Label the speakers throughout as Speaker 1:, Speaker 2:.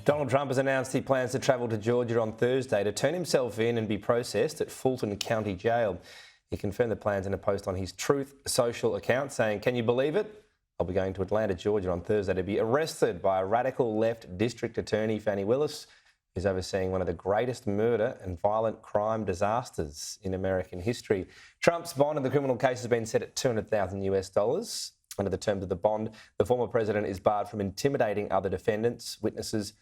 Speaker 1: Donald Trump has announced he plans to travel to Georgia on Thursday to turn himself in and be processed at Fulton County Jail. He confirmed the plans in a post on his Truth Social account, saying, "Can you believe it? I'll be going to Atlanta, Georgia on Thursday to be arrested by a radical left District Attorney Fani Willis, who's overseeing one of the greatest murder and violent crime disasters in American history." Trump's bond in the criminal case has been set at $200,000. Under the terms of the bond, the former president is barred from intimidating other defendants, witnesses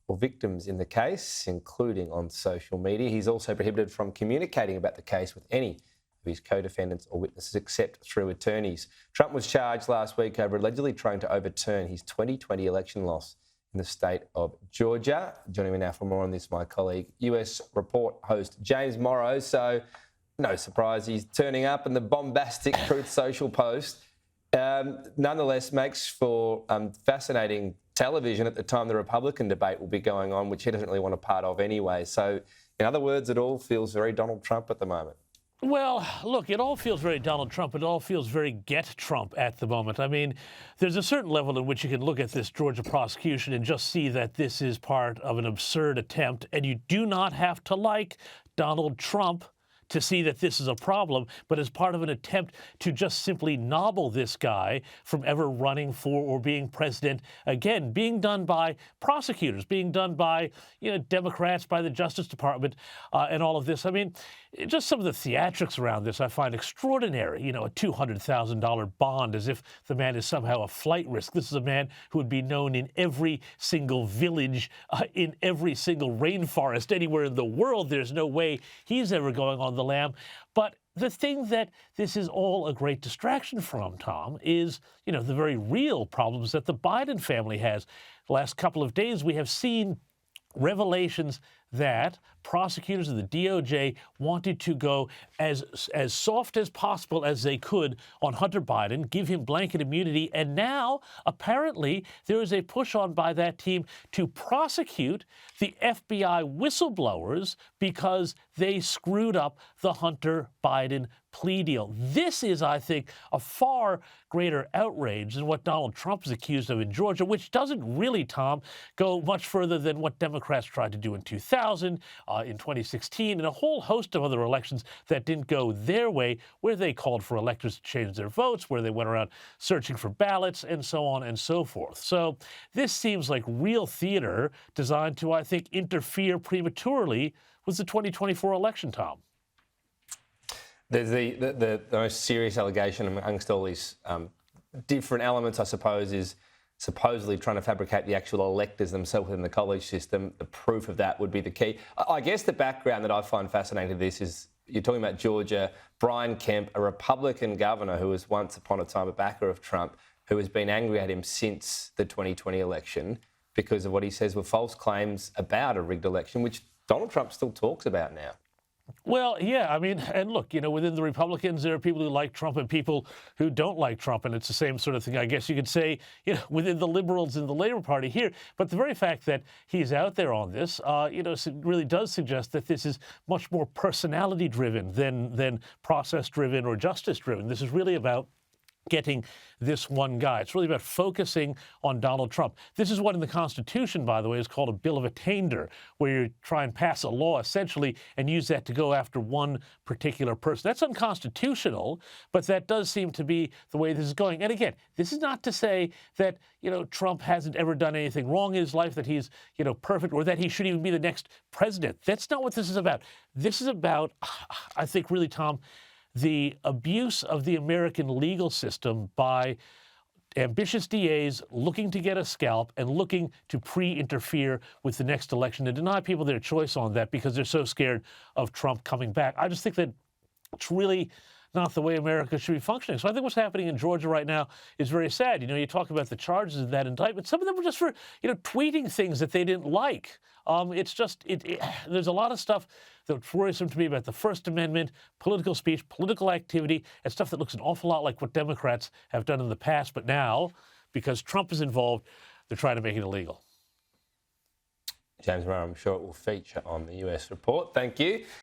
Speaker 1: or victims in the case, including on social media. He's also prohibited from communicating about the case with any of his co-defendants or witnesses except through attorneys. Trump was charged last week over allegedly trying to overturn his 2020 election loss in the state of Georgia. Joining me now for more on this, my colleague, US Report host James Morrow. So no surprise he's turning up in the bombastic Truth Social post. Nonetheless, makes for fascinating television at the time the Republican debate will be going on, which he doesn't really want a part of anyway. So, in other words, it all feels very Donald Trump at the moment.
Speaker 2: Well, look, it all feels very Donald Trump. It all feels very get Trump at the moment. I mean, there's a certain level in which you can look at this Georgia prosecution and just see that this is part of an absurd attempt, and you do not have to like Donald Trump to see that this is a problem, but as part of an attempt to just simply nobble this guy from ever running for or being president again, being done by prosecutors, being done by, Democrats, by the Justice Department, and all of this. I mean, just some of the theatrics around this I find extraordinary. A $200,000 bond as if the man is somehow a flight risk. This is a man who would be known in every single village, in every single rainforest anywhere in the world. There's no way he's ever going on the lam. But the thing that this is all a great distraction from, Tom, is, the very real problems that the Biden family has. The last couple of days, we have seen revelations that prosecutors of the DOJ wanted to go as soft as possible as they could on Hunter Biden, give him blanket immunity, and now apparently there is a push on by that team to prosecute the FBI whistleblowers because they screwed up the Hunter Biden plea deal. This is, I think, a far greater outrage than what Donald Trump is accused of in Georgia, which doesn't really, Tom, go much further than what Democrats tried to do in 2000, in 2016, and a whole host of other elections that didn't go their way, where they called for electors to change their votes, where they went around searching for ballots, and so on and so forth. So this seems like real theater designed to, I think, interfere prematurely with the 2024 election, Tom.
Speaker 1: There's the most serious allegation amongst all these different elements, I suppose, is supposedly trying to fabricate the actual electors themselves within the college system. The proof of that would be the key. I guess the background that I find fascinating to this is you're talking about Georgia, Brian Kemp, a Republican governor who was once upon a time a backer of Trump, who has been angry at him since the 2020 election because of what he says were false claims about a rigged election, which Donald Trump still talks about now.
Speaker 2: Well, yeah, I mean, and look, within the Republicans, there are people who like Trump and people who don't like Trump, and it's the same sort of thing, I guess you could say, within the liberals in the Labour Party here. But the very fact that he's out there on this, really does suggest that this is much more personality-driven than process-driven or justice-driven. This is really about getting this one guy. It's really about focusing on Donald Trump. This is what in the Constitution, by the way, is called a bill of attainder, where you try and pass a law essentially and use that to go after one particular person. That's unconstitutional, but that does seem to be the way this is going. And again, this is not to say that, Trump hasn't ever done anything wrong in his life, that he's, perfect, or that he should even be the next president. That's not what this is about. This is about, I think, really, Tom, the abuse of the American legal system by ambitious DAs looking to get a scalp and looking to pre-interfere with the next election and deny people their choice on that because they're so scared of Trump coming back. I just think that it's really not the way America should be functioning. So I think what's happening in Georgia right now is very sad. You talk about the charges in that indictment. Some of them were just for, tweeting things that they didn't like. There's a lot of stuff that's worrisome to me about the First Amendment, political speech, political activity, and stuff that looks an awful lot like what Democrats have done in the past. But now, because Trump is involved, they're trying to make it illegal.
Speaker 1: James Morrow, I'm sure it will feature on the US Report. Thank you.